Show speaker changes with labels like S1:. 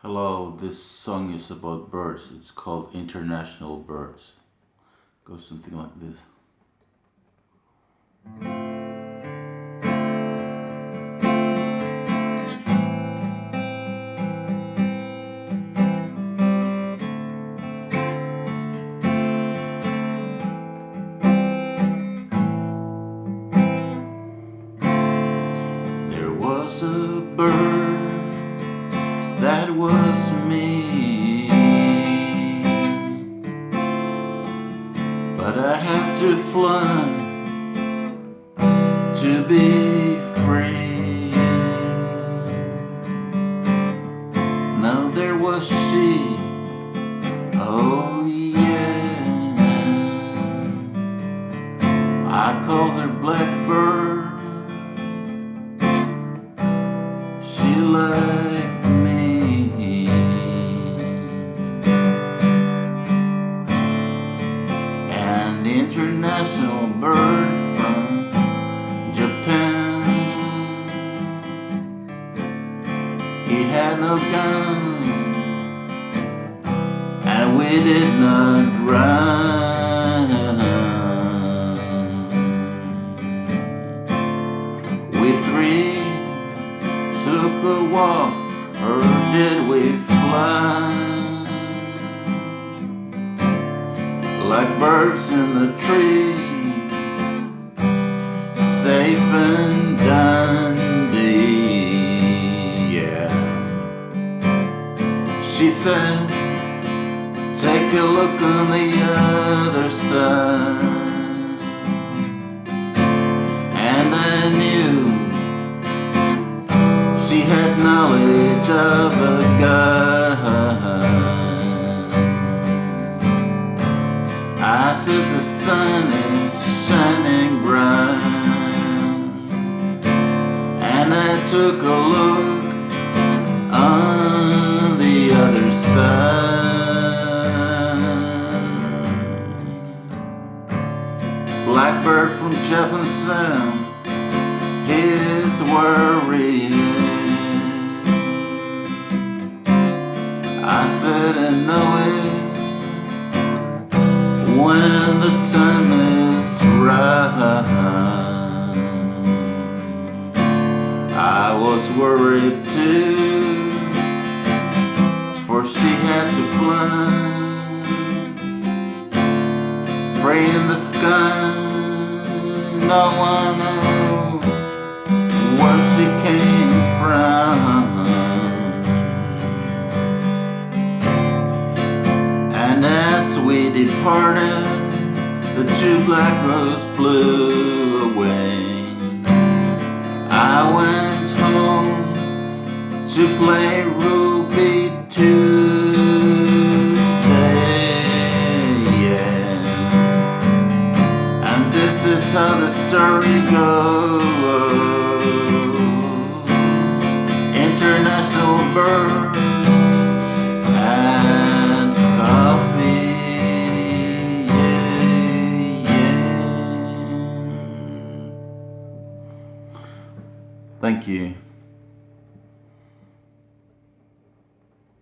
S1: Hello, this song is about birds. It's called International Birds. Goes something like this. There was a bird that was me, but I had to fly to be free. Now there was she, oh yeah, I call her Blackbird. She liked me, an international bird from Japan. He had no gun, and we did not run. We three took a walk, or did we fly? Like birds in the tree, safe and dandy, yeah. She said, take a look on the other side. And I knew she had knowledge of a God. I said the sun is shining bright, and I took a look on the other side. Blackbird from Japantown, his worry. I said I know it when the time is right. I was worried too, for she had to fly free in the sky. No one knows where she came from. And as we departed, the two blackbirds flew away. I went home to play Ruby Tuesday, yeah. And this is how the story goes. International bird and coffee, yeah, yeah. Thank you.